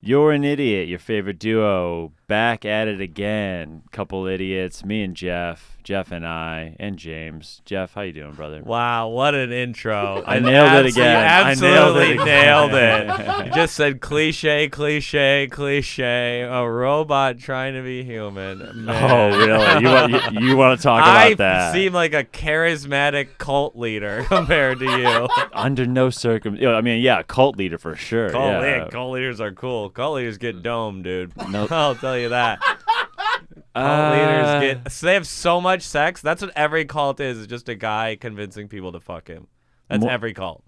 You're an Idiot, your favorite duo, back at it again. Couple idiots, me and Geoff and I, and James. Geoff, how you doing, brother? Wow, what an intro. I nailed it again. You absolutely nailed it. You just said cliche, cliche, cliche. A robot trying to be human. Man. Oh, really? You want to talk about that? I seem like a charismatic cult leader compared to you. Under no I mean, yeah, cult leader for sure. Cult leaders are cool. Cult leaders get domed, dude. Nope. I'll tell you that. Cult leaders they have so much sex. That's what every cult is just a guy convincing people to fuck him. That's every cult.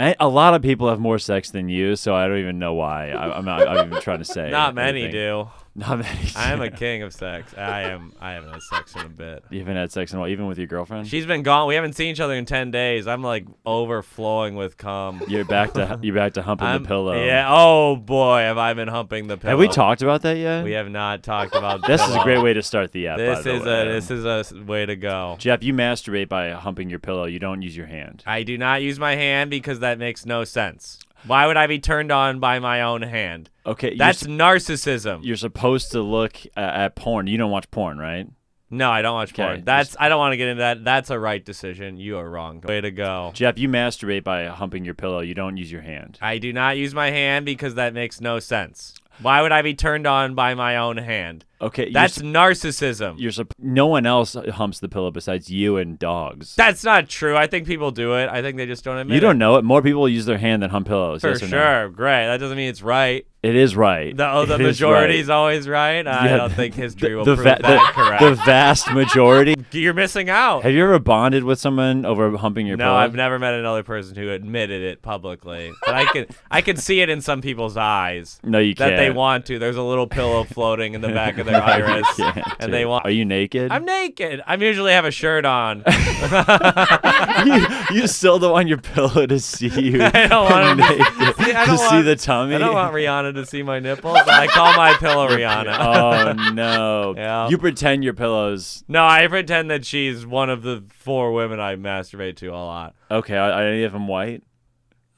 A lot of people have more sex than you, so I don't even know why. I'm not even trying to say. Not many do. Not many. I am a king of sex. I haven't had sex in a bit. You haven't had sex in a while, even with your girlfriend? She's been gone. We haven't seen each other in 10 days. I'm like overflowing with cum. You're back to humping the pillow. Yeah. Oh boy, have I been humping the pillow. Have we talked about that yet? We have not talked about. This pillow. is a great way to start the app. This is a way to go. Geoff, you masturbate by humping your pillow. You don't use your hand. I do not use my hand because that makes no sense. Why would I be turned on by my own hand? Okay, that's narcissism. You're supposed to look at porn. You don't watch porn, right? No, I don't watch porn. I don't want to get into that. That's a right decision. You are wrong. Way to go. Geoff, you masturbate by humping your pillow. You don't use your hand. I do not use my hand because that makes no sense. Why would I be turned on by my own hand? Okay, that's narcissism. No one else humps the pillow besides you and dogs. That's not true. I think people do it. I think they just don't admit it. You don't know it. More people use their hand than hump pillows. For yes or sure. No? Great. That doesn't mean it's right. It is right. The majority is always right. I don't think history will prove that correct. The vast majority. You're missing out. Have you ever bonded with someone over humping your pillow? No, I've never met another person who admitted it publicly. But I can see it in some people's eyes. No, you can't. That they want to. There's a little pillow floating in the back of their iris. And they want. Are you naked? I'm naked. I usually have a shirt on. you still don't want your pillow to see you. I don't want to see the tummy. I don't want Rihanna to see my nipples. I call my pillow Rihanna. Oh no! Yeah. You pretend your pillows. No, I pretend that she's one of the 4 women I masturbate to a lot. Okay, are any of them white?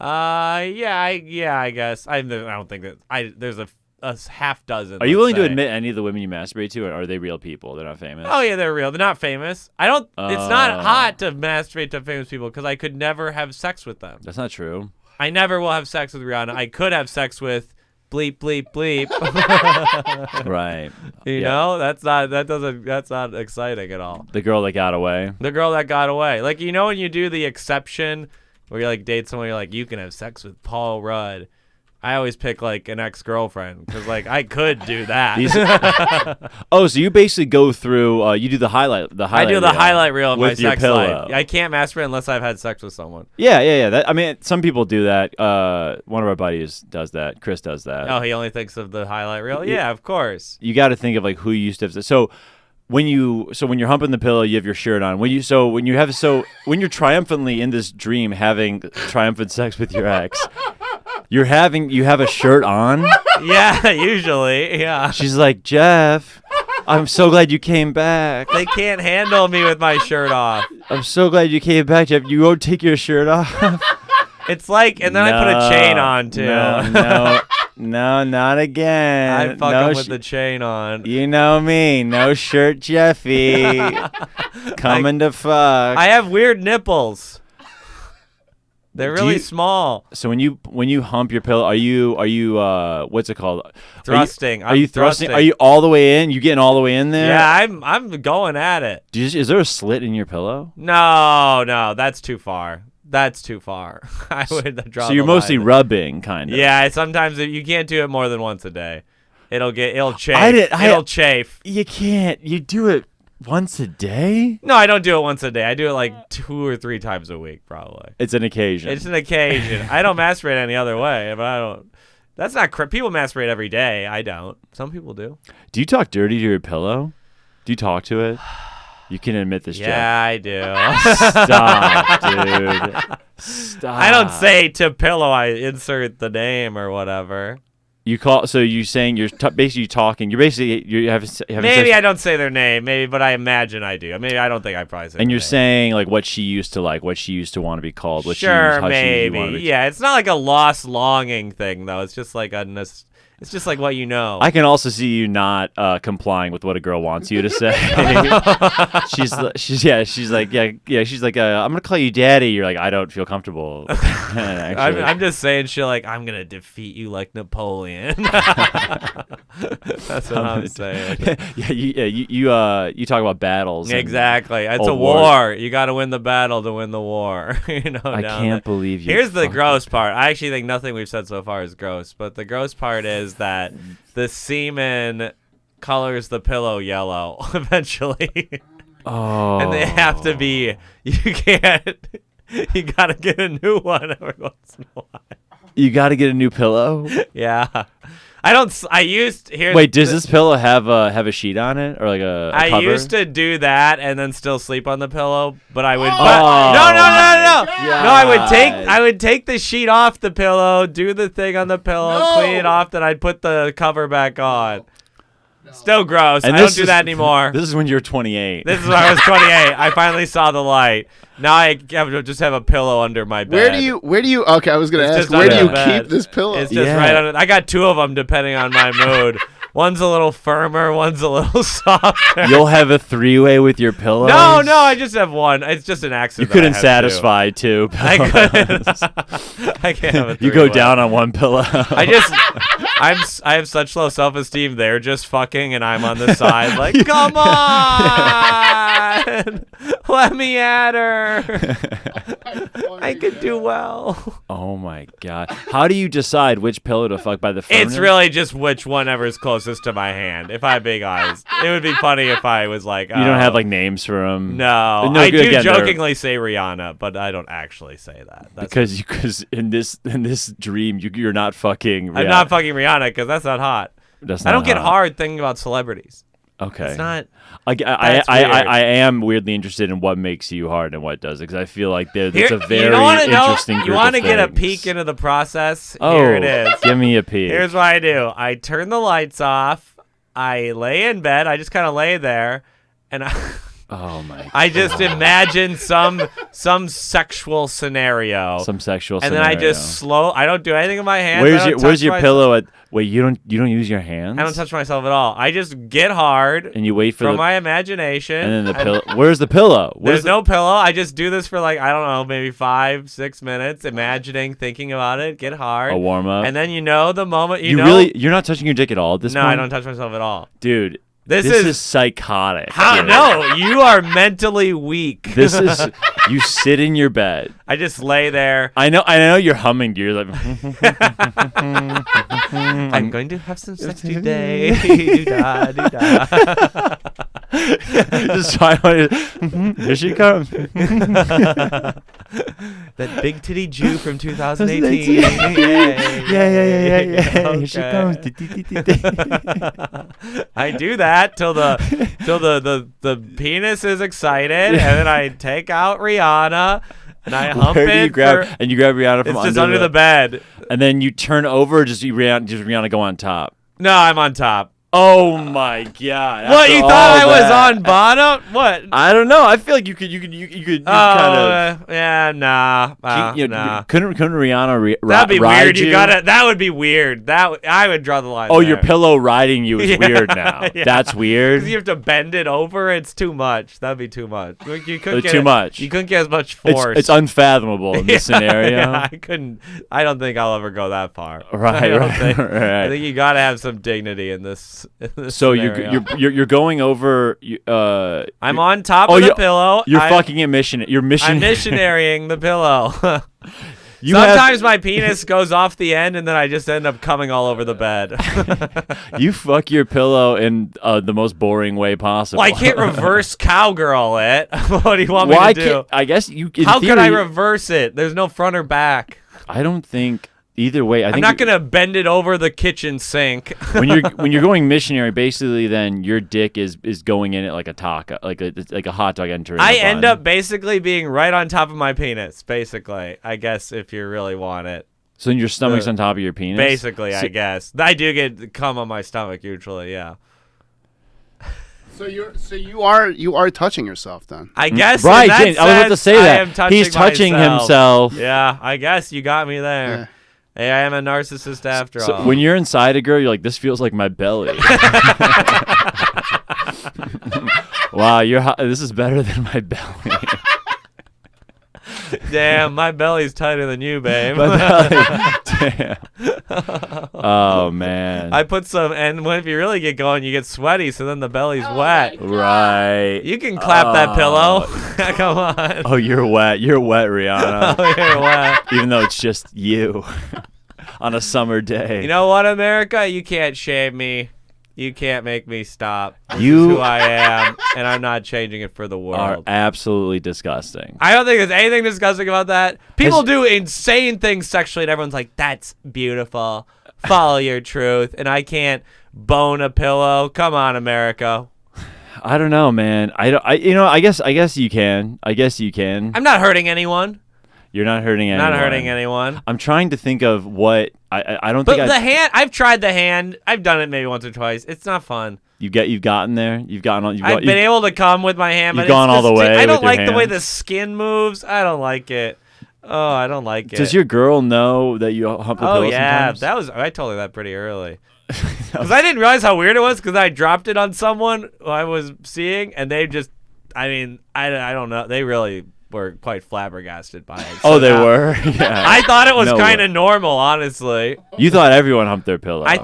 Yeah, I guess. I don't think that there's a half dozen. Are you willing to admit any of the women you masturbate to, or are they real people? They're not famous? Oh yeah, they're real. They're not famous. It's not hot to masturbate to famous people because I could never have sex with them. That's not true. I never will have sex with Rihanna. I could have sex with bleep bleep bleep. Right. You know, that's not exciting at all. The girl that got away. The girl that got away. Like, you know when you do the exception where you like date someone, you're like, you can have sex with Paul Rudd. I always pick like an ex-girlfriend because like I could do that. Oh, so you basically go through. You do the highlight. I do the highlight reel of my sex pillow. life. I can't masturbate unless I've had sex with someone. Yeah. I mean, some people do that. One of our buddies does that. Chris does that. Oh, he only thinks of the highlight reel. Yeah, of course. You got to think of like who you used to have sex. So when you're humping the pillow, you have your shirt on. When you're triumphantly in this dream having triumphant sex with your ex. You have a shirt on? Yeah, usually, yeah. She's like, Geoff, I'm so glad you came back. They can't handle me with my shirt off. I'm so glad you came back, Geoff. You won't take your shirt off? It's like, and then I put a chain on, too. No, not again. I fuck him with the chain on. You know me. No shirt, Geoffy. Coming to fuck. I have weird nipples. They're really small. So when you hump your pillow, are you what's it called? Thrusting. Are you thrusting? Are you all the way in? You getting all the way in there? Yeah, I'm going at it. Is there a slit in your pillow? No, that's too far. That's too far. I would draw. So you're mostly rubbing, kind of. Yeah, sometimes you can't do it more than once a day. It'll chafe. It'll chafe. You can't. You do it once a day? No, I don't do it once a day. I do it like 2 or 3 times a week, probably. It's an occasion. I don't masturbate any other way, but I don't. That's not people masturbate every day. I don't. Some people do. Do you talk dirty to your pillow? Do you talk to it? You can admit this, Geoff. Yeah, I do. Stop, dude. Stop. I don't say to pillow. I insert the name or whatever. So you're saying you're basically talking. You're having maybe sex. I don't say their name. Maybe, but I imagine I do. Maybe I don't think I probably say. And you're name. saying like what she used to like, what she used to want to be called. Sure, maybe. Yeah, it's not like a lost longing thing though. It's just like It's just like what you know. I can also see you not complying with what a girl wants you to say. she's like, I'm gonna call you daddy. You're like, I don't feel comfortable. Actually, I'm just saying shit like, I'm gonna defeat you like Napoleon. That's what I'm saying. You talk about battles. Exactly. It's a war. war. You got to win the battle to win the war. I can't believe you. Here's the gross part. I actually think nothing we've said so far is gross, but the gross part is that the semen colors the pillow yellow eventually. Oh. And they have to be. You can't. You gotta get a new one every once in a while. You gotta get a new pillow. Yeah. I used here. Wait, does this pillow have a sheet on it or like a cover? I used to do that and then still sleep on the pillow, but I would. No. No, I would take the sheet off the pillow, do the thing on the pillow, clean it off, then I'd put the cover back on. Still gross. And I don't do that anymore. This is when you're 28. This is when I was 28. I finally saw the light. Now I just have a pillow under my bed. Where do you? Okay, I was gonna ask. Where do you keep this pillow? It's just right under. I got two of them depending on my mood. One's a little firmer, one's a little softer. You'll have a three-way with your pillows? No, I just have one. It's just an accident. You couldn't satisfy two pillows. I couldn't. I can't have a three-way. You go down on one pillow. I have such low self-esteem. They're just fucking, and I'm on the side like, come on, let me at her. I could do well. Oh my god! How do you decide which pillow to fuck by the phone? It's really just which one ever is closest to my hand. If I have big eyes, it would be funny if I was like, you don't have like names for them. No, I do jokingly say Rihanna, but I don't actually say that. That's because in this dream you're not fucking Rihanna. I'm not fucking Rihanna because that's not hot. That's not I don't hot. get hard thinking about celebrities. Okay. It's not. I am weirdly interested in what makes you hard and what doesn't, because I feel like there's a very interesting group You want to of get a things. peek into the process? Oh, here it is. Give me a peek. Here's what I do. I turn the lights off. I lay in bed. I just kind of lay there, and oh my God. I just imagine some sexual scenario. Some sexual and scenario. then I just I don't do anything with my hands. Where's your pillow at? Wait, you don't use your hands? I don't touch myself at all. I just get hard. And you wait for my imagination. And then the pillow. Where's the pillow? There's no pillow. I just do this for like, I don't know, maybe 5-6 minutes, imagining, thinking about it, get hard. A warm up. And then the moment you're not you not touching your dick at all at this point? No, I don't touch myself at all. Dude. This is psychotic. How? No, you are mentally weak. This is you sit in your bed. I just lay there. I know you're humming. You're like, I'm going to have some sex today. Do-da, do-da. Just here she comes. That big titty Jew from 2018. Yeah. Okay. Here she comes. I do that till the penis is excited, and then I take out Rihanna and I hump it. You grab Rihanna from it's just under the bed, and then you turn over. Just Rihanna go on top. No, I'm on top. Oh my God! What, you thought I was on bottom? What? I don't know. I feel like you could kind of. Yeah, nah. Nah. Couldn't Rihanna That'd be ride weird. you? That would be weird. I would draw the line. Oh, there. your pillow riding you is weird now. Yeah. That's weird. 'Cause you have to bend it over. It's too much. That'd be too much. You couldn't too much. You couldn't get as much force. It's unfathomable in this scenario. Yeah, I couldn't. I don't think I'll ever go that far. Right. I think you gotta have some dignity in this. So you're going over. I'm on top of the pillow. You're fucking a mission. You're I'm missionarying the pillow. Sometimes my penis goes off the end, and then I just end up coming all over the bed. You fuck your pillow in the most boring way possible. Well, I can't reverse cowgirl it. What do you want me to do? I guess you. How could I reverse it? There's no front or back. I don't think. Either way, I'm not gonna bend it over the kitchen sink. when you're going missionary, basically, then your dick is going in it like a taco, like a hot dog entering. I end up basically being right on top of my penis. Basically, I guess if you really want it. So your stomach's on top of your penis. Basically, I guess I do get cum on my stomach usually. Yeah. So you are touching yourself then. I guess. Right, James, I was about to say that. He's touching himself. Yeah, I guess you got me there. Yeah. Hey, I am a narcissist after all. So when you're inside a girl, you're like, this feels like my belly. Wow, this is better than my belly. Damn, my belly's tighter than you, babe. My belly. Damn. Oh man. I put some, and if you really get going, you get sweaty, so then the belly's wet. Right. You can clap that pillow. Come on. Oh, you're wet. You're wet, Rihanna. Oh, you're wet. Even though it's just you on a summer day. You know what, America? You can't shame me. You can't make me stop. This You is who I am, and I'm not changing it for the world. are absolutely disgusting. I don't think there's anything disgusting about that. People do insane things sexually, and everyone's like, "That's beautiful. Follow your truth." And I can't bone a pillow. Come on, America. I don't know, man. I guess you can. I guess you can. I'm not hurting anyone. You're not hurting anyone. Not hurting anyone. I'm trying to think of what I don't But think. the hand, I've tried the hand. I've done it maybe once or twice. It's not fun. You've gotten there. I've been able to come with my hand. You've but gone all the way. I don't with your like the way hands. the skin moves. I don't like it. Oh, I don't like it. Does your girl know that you hump the pillow yeah, sometimes? I told her that pretty early. Because I didn't realize how weird it was because I dropped it on someone who I was seeing, and they just, I don't know. They really were quite flabbergasted by it. Oh, they were? Yeah. I thought it was No kind way. of normal, honestly. You thought everyone humped their pillow. I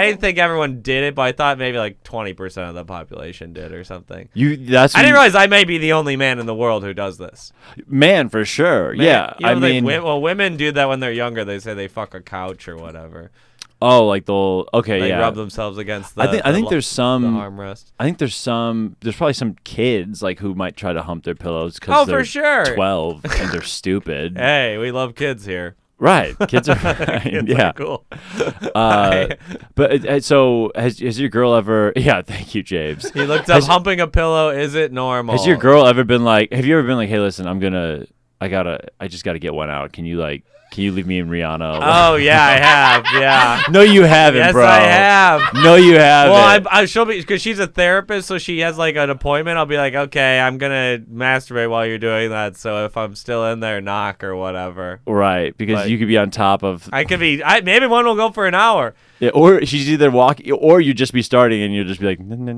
didn't think everyone did it, but I thought maybe like 20% of the population did or something. I didn't realize I may be the only man in the world who does this. Man, for sure. Man, yeah. you know, I mean, women do that when they're younger. They say they fuck a couch or whatever. oh, like okay, They yeah. rub themselves against the I think there's the some armrest. I think there's probably some kids like who might try to hump their pillows because Oh, they're for sure. 12 and they're stupid. Hey, we love kids here. Right. Kids are fine. Kids Yeah. are cool. But so has your girl ever yeah, thank you, James. He looked up humping a pillow. Is it normal? Has your girl ever been like, have you ever been like, hey, listen, I just gotta get one out. Can you leave me and Rihanna alone? Oh, yeah, I have. Yeah. No, you haven't, Yes, bro. I have. No, you haven't. Well, she'll be, because she's a therapist, so she has like an appointment. I'll be like, okay, I'm gonna masturbate while you're doing that. So if I'm still in there, knock or whatever. Right, because But you could be on top of. I could be. Maybe one will go for an hour. Yeah, or she's either walking, or you just be starting and you'll just be like. My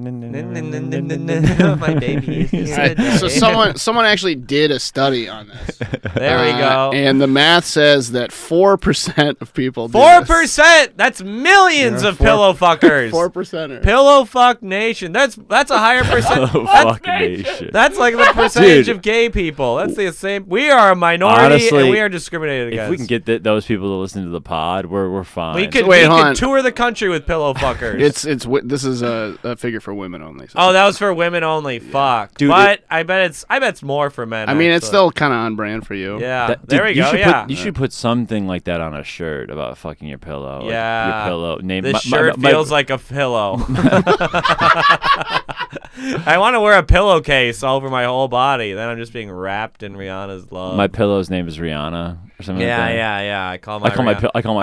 baby is All right, so someone actually did a study on this. There we go. And the math says that 4% of people do 4%. That's millions of pillow fuckers. 4%. Pillow fuck nation. That's a higher percent. Fuck nation. That's like the percentage Dude. of gay people. That's the same. We are a minority, Honestly, and we are discriminated against. If we can get those people to listen to the pod, we're fine. we could, Wait, we hold could on. tour the country with pillow fuckers. This is a figure for women only. So. Oh, that was for women only. Fuck. Dude, but I bet it's more for men. I mean, it's actually. still kind of on brand for you. Yeah. Dude, there we go. Yeah. You should put something like that on a shirt about fucking your pillow. Yeah. Your pillow. This shirt feels like a pillow. I want to wear a pillowcase all over my whole body. Then I'm just being wrapped in Rihanna's love. My pillow's name is Rihanna or something like that. Yeah. I call my I call my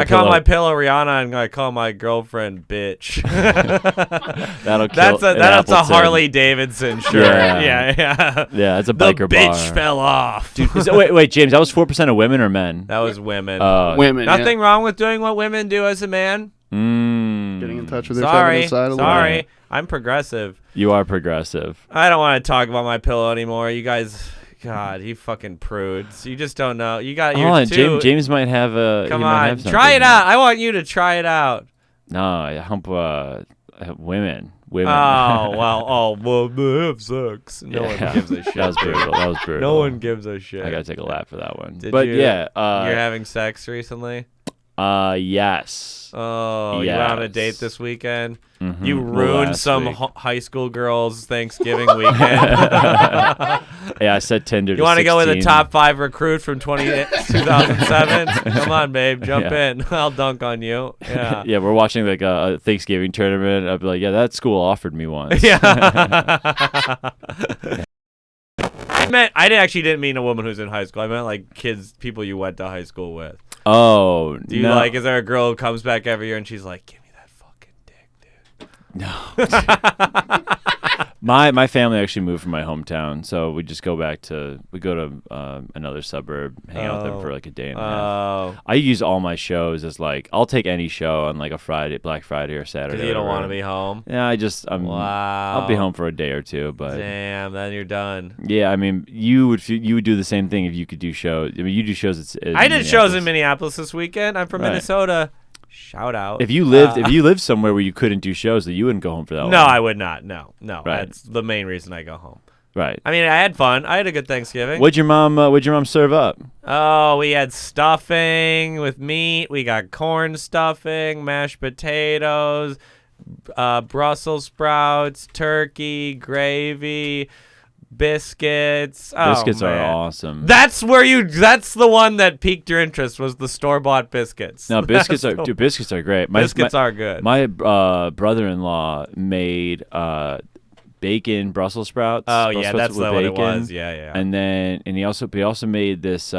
pillow pillow. Rihanna, and I call my girlfriend bitch. That'll kill. That's a Harley Davidson shirt. Yeah. Yeah. Yeah, it's a The biker bitch bar. fell off. Dude, wait, James, that was 4% of women or men? That was women. Women. Nothing wrong with doing what women do as a man. Getting in touch with their Sorry. feminine side a little Sorry. bit. I'm progressive. You are progressive. I don't want to talk about my pillow anymore. You guys, God, you fucking prudes. You just don't know. You got your James might have a. Come he might on, have try it something. out. I want you to try it out. No, I hump women. Women. Oh well, they have sex. No one Yeah. gives a shit. That was brutal. That was brutal. No one gives a shit. I gotta take a lap for that one. Did but you- yeah, You're having sex recently? yes. Oh, you went on a Yes. date this weekend? Mhm. You Well, ruined last some week. high school girl's Thanksgiving weekend. Yeah, I said Tinder. You want to go with a 16. top 5 recruit from 2007? Come on, babe, jump in. I'll dunk on you. Yeah. Yeah, we're watching like a Thanksgiving tournament. I'd be like, yeah, that school offered me once. Yeah. I didn't mean a woman who's in high school. I meant like people you went to high school with. Oh, Do you no. is there a girl who comes back every year and she's like, give me that fucking dick, dude? No. My family actually moved from my hometown, so we just go to another suburb, hang out with them for like a day and a half. I use all my shows as like I'll take any show on like a Friday, Black Friday or Saturday. Because you don't want to be home. Yeah, Wow. I'll be home for a day or two, but damn, then you're done. Yeah, I mean, you would do the same thing if you could do shows. I mean, you do shows. I did shows in Minneapolis this weekend. I'm from Minnesota. Shout out. If you lived somewhere where you couldn't do shows, that you wouldn't go home for that long. No, I would not. No. Right. That's the main reason I go home. Right. I mean, I had fun. I had a good Thanksgiving. What'd your mom serve up? Oh, we had stuffing with meat. We got corn stuffing, mashed potatoes, Brussels sprouts, turkey, gravy, biscuits. Biscuits are awesome. That's the one that piqued your interest, was the store-bought biscuits. No, biscuits are great. Biscuits are good. My brother-in-law made bacon Brussels sprouts. Oh yeah, Brussels that's sprouts what with it bacon. was. Yeah. And then he also made this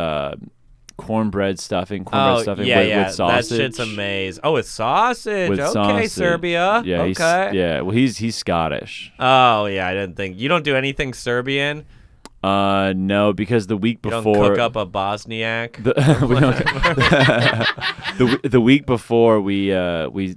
cornbread stuffing with sausage. That shit's amazing. Oh, with sausage. With okay, sausage. Serbia. Yeah, okay. Well, he's Scottish. Oh yeah, I didn't think you don't do anything Serbian. No, because the week You before don't cook up a Bosniak. the week before we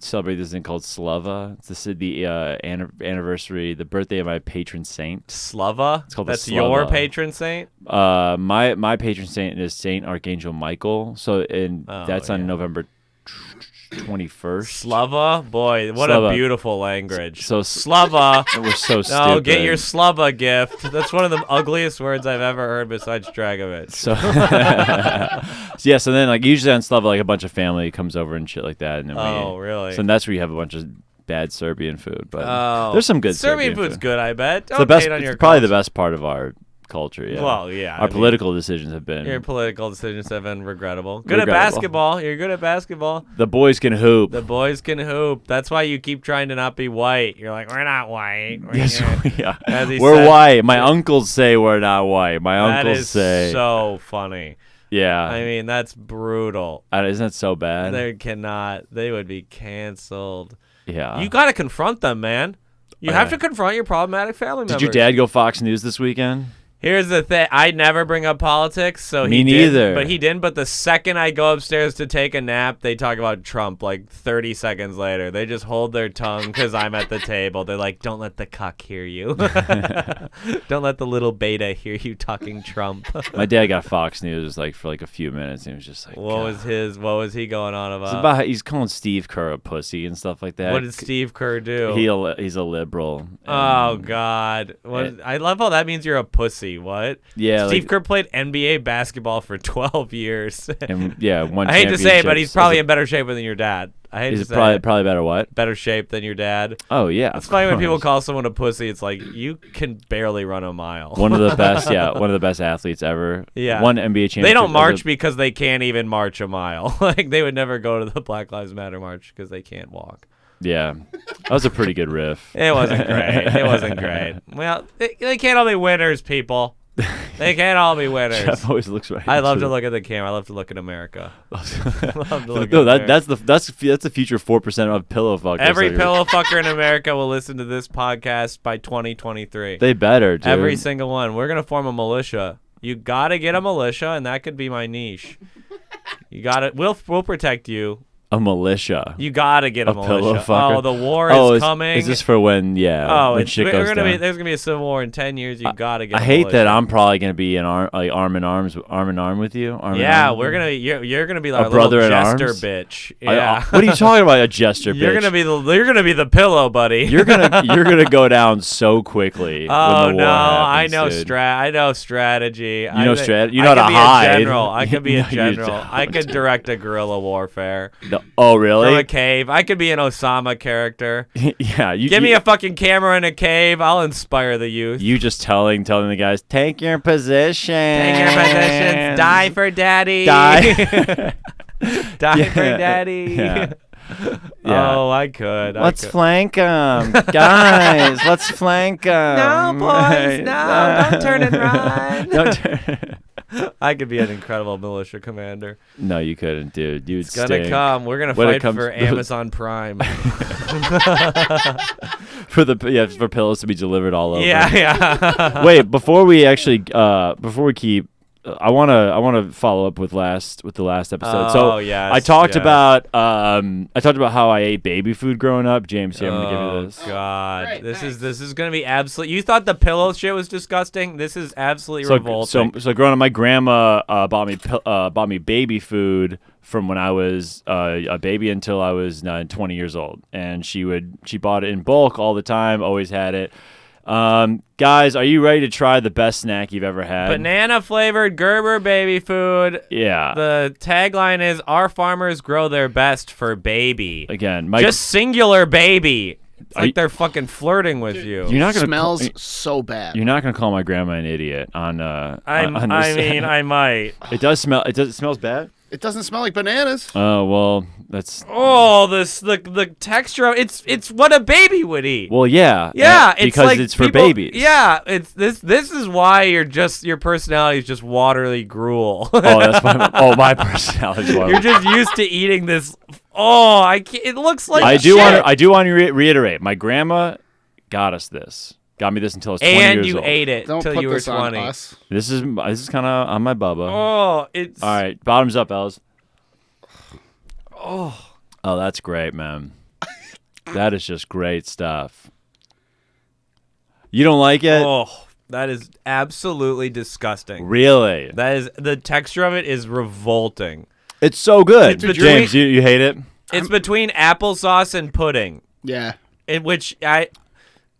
celebrate this thing called Slava. It's the anniversary, the birthday of my patron saint. Slava. It's called That's the your Slava. patron saint. My patron saint is Saint Archangel Michael. So that's on November 21st. Slava, boy, what Slava. a beautiful language. So Slava. We're so stupid. No, get your Slava gift. That's one of the ugliest words I've ever heard besides Dragovich. So yeah, so then like usually on Slava, like a bunch of family comes over and shit like that, and then really? So that's where you have a bunch of bad Serbian food, but there's some good Serbian food. food's good, I bet. It's probably the best part of our culture. Yeah. Well, yeah. Our political decisions have been. Your political decisions have been regrettable. Good at basketball. You're good at basketball. The boys can hoop. The boys can hoop. That's why you keep trying to not be white. You're like, we're not white. We're white. My uncles say we're not white. My uncles say. That is so funny. Yeah. I mean, that's brutal. Isn't that so bad? They would be canceled. Yeah. You got to confront them, man. You have to confront your problematic family members. Did your dad go Fox News this weekend? Here's the thing. I never bring up politics, so Me neither. But he didn't. But the second I go upstairs to take a nap, they talk about Trump like 30 seconds later. They just hold their tongue because I'm at the table. They're like, don't let the cuck hear you. Don't let the little beta hear you talking Trump. My dad got Fox News for a few minutes, and he was just like, What was he going on about? He's calling Steve Kerr a pussy and stuff like that. What did Steve Kerr do? He's a liberal. Oh, God. I love how that means you're a pussy. What? Yeah. Steve Kerr played NBA basketball for 12 years. And yeah, one. I hate to say it, but he's probably in better shape than your dad. I hate to say probably better what? Better shape than your dad. Oh yeah. It's funny when people call someone a pussy. It's like you can barely run a mile. One of the best. Yeah, one of the best athletes ever. Yeah. One NBA championship. They don't march because they can't even march a mile. Like they would never go to the Black Lives Matter march because they can't walk. Yeah, that was a pretty good riff. It wasn't great. Well, they can't all be winners, people. They can't all be winners. Geoff always looks right. I love to look at the camera. I love to look at America. That's the future 4% of pillow fuckers. Every pillow fucker in America will listen to this podcast by 2023. They better, dude. Every single one. We're gonna form a militia. You gotta get a militia, and that could be my niche. You got it. We'll protect you. A militia. You gotta get a militia. Pillow fucker. Oh, the war is coming. Is this for when? Yeah. When shit goes down. There's gonna be a civil war in 10 years. You gotta get. I hate that I'm probably gonna be arm in arm with you. You're gonna be like a brother little in jester arms? bitch. Yeah. What are you talking about? A jester bitch? You're gonna be the pillow buddy. You're gonna go down so quickly. Oh when the no, war happens, I know dude. I know strategy. You know strategy. You know how to hide. I could be a You general. I could direct a guerrilla warfare. Oh really? From a cave. I could be an Osama character. Yeah. Give me a fucking camera in a cave. I'll inspire the youth. You just telling the guys, take your position. Take your positions. Die for daddy. Die. Die for daddy. Yeah. Oh, I could. Let's flank them. Guys, let's flank them. No, boys, no. Don't turn and run. Don't turn. I could be an incredible militia commander. No, you couldn't, dude. You'd It's gonna come. We're gonna fight for Amazon Prime. for pillows to be delivered all over. Yeah. Wait, before we keep, I wanna follow up with the last episode. So yes, I talked about how I ate baby food growing up. James, here, I'm gonna give you this. Oh God, Great, this thanks. is gonna be absolute. You thought the pillow shit was disgusting. This is absolutely revolting. So growing up, my grandma bought me baby food from when I was a baby until I was 20 years old, and she bought it in bulk all the time. Always had it. Guys, are you ready to try the best snack you've ever had? Banana flavored Gerber baby food. Yeah. The tagline is "Our farmers grow their best for baby." Again, Just singular baby. It's like they're fucking flirting with you. you're not gonna Smells so bad. You're not gonna call my grandma an idiot on this. I might. It does smell. It smells bad. It doesn't smell like bananas. Oh well, that's. Oh, the texture of it's what a baby would eat. Well, yeah. Yeah, it's because like it's for people- babies. Yeah, it's this is why your personality is just watery gruel. Oh, that's my personality. You're just used to eating this. Oh, I can't, it looks like I do shit. want to reiterate. My grandma got me this until I was 20 years And you old. ate it Don't till put you were this on 20. us. This is kind of on my bubba. Oh, it's All right, bottoms up, Ellis. Oh, That's great, man. That is just great stuff. You don't like it? oh, that is absolutely disgusting. Really? That is the texture of it is revolting. It's so good. It's between- James, you hate it? It's between applesauce and pudding, Yeah. in which You're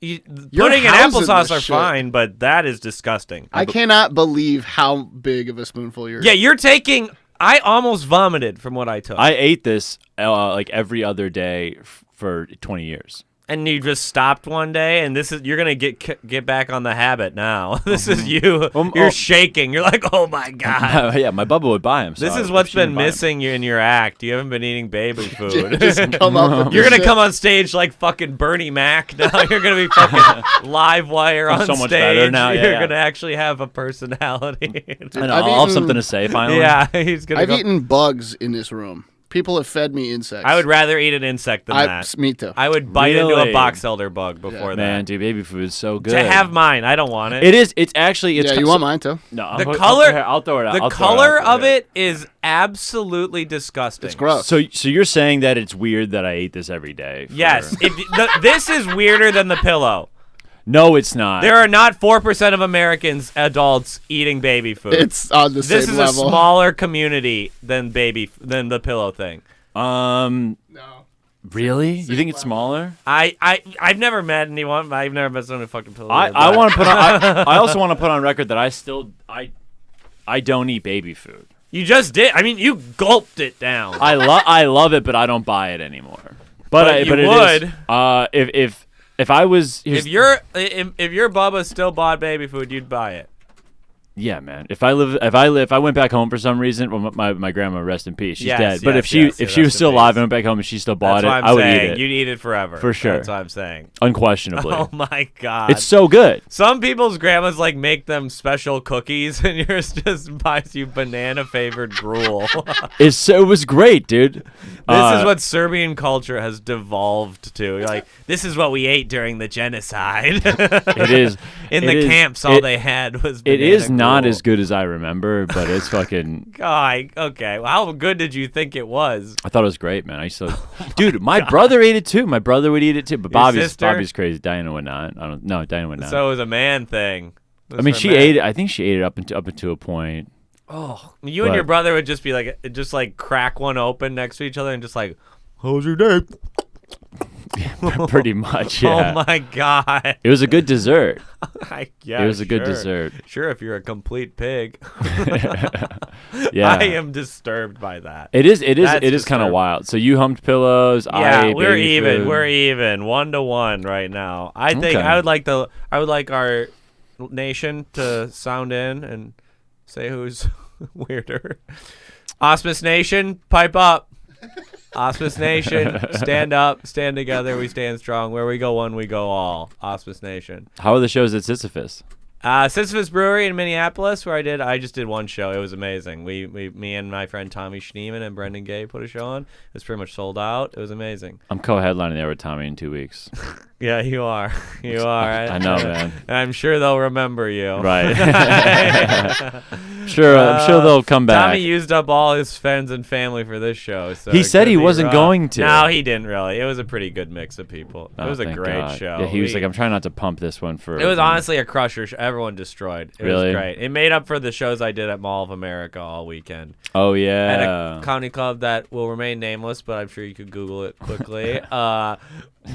pudding and housing applesauce this are shit. fine, but that is disgusting. I cannot believe how big of a spoonful you're. Yeah, you're taking. I almost vomited from what I took. I ate this like every other day for 20 years. And you just stopped one day, and you're gonna get back on the habit now. This is you. You're shaking. You're like, oh my god. Yeah, my bubba would buy him. So This is what's been missing in your act. You haven't been eating baby food. Just come up with You're this gonna shit. come on stage like fucking Bernie Mac now. You're gonna be fucking live wire on so stage. much better now, yeah, You're yeah. gonna actually have a personality. I know, I've I'll have eaten- something to say finally. Yeah, he's gonna. I've go. eaten bugs in this room. People have fed me insects. I would rather eat an insect than that. Me too. I would bite into Really? a box elder bug before Man, that. dude, baby food is so good. To have mine, I don't want it. It is. It's actually. It's yeah, you want mine too? No, The color- I'll throw it out. The I'll throw color it out. of it is absolutely disgusting. It's gross. So you're saying that it's weird that I eat this every day? Yes, this is weirder than the pillow. No, it's not. There are not 4% of Americans, adults, eating baby food. It's on the This same is level. a smaller community than the pillow thing. No. Really? You think it's smaller? I've never met anyone. I've never met someone who fucking pillow. I want to put on. I also want to put on record that I don't eat baby food. You just did. I mean, you gulped it down. I love it, but I don't buy it anymore. But you it would. Is, if I was if your Bubba still bought baby food, you'd buy it. Yeah, man. If I went back home for some reason, well, my grandma, rest in peace, she's dead. But if she was rest in still peace. alive and went back home and she still bought That's what I'm I would saying. eat it. You'd eat it forever. For sure. That's what I'm saying. Unquestionably. Oh my god. It's so good. Some people's grandmas like make them special cookies, and yours just buys you banana flavored gruel. It was great, dude. This is what Serbian culture has devolved to. You're like, this is what we ate during the genocide. It is. In It the is- camps, all they had was It banana is not gruel. as good as I remember, but it's fucking. Okay. Well, how good did you think it was? I thought it was great, man. I used to, dude. My brother ate it too. My brother would eat it too. But Your sister? Bobby's crazy. Diana would not. No, Diana would not. So it was a man thing. It was I mean, for she men. ate it. I think she ate it up into a point. Oh, you and But- your brother would just be like, crack one open next to each other and just like, how was your day? Pretty much, yeah. Oh my god. It was a good dessert. Yeah, It was a good sure. dessert. Sure, if you're a complete pig. Yeah. I am disturbed by that. It is That's kind of disturbing. wild. So you humped pillows. I Yeah, ate we're baby even. food. We're even 1-1 right now. I think Okay. I would like our nation to sound in and say who's weirder. Auspice Nation, pipe up. Auspice Nation, stand up, stand together, we stand strong. Where we go one, we go all. Auspice Nation. How are the shows at Sisyphus? Sisyphus Brewery in Minneapolis, where I just did one show. It was amazing. Me and my friend Tommy Schneeman and Brendan Gay put a show on. It was pretty much sold out. It was amazing. I'm co-headlining there with Tommy in 2 weeks. Yeah, you are. You are. I know, man. And I'm sure they'll remember you. Right. I'm sure they'll come back. Tommy used up all his friends and family for this show. So he said he wasn't going to. No, he didn't really. It was a pretty good mix of people. It was a thank great God. show. Yeah, he was like, I'm trying not to pump this one for. It was honestly a crusher. Everyone destroyed. It Really? was great. It made up for the shows I did at Mall of America all weekend. Oh At yeah. a comedy club that will remain nameless, but I'm sure you could Google it quickly.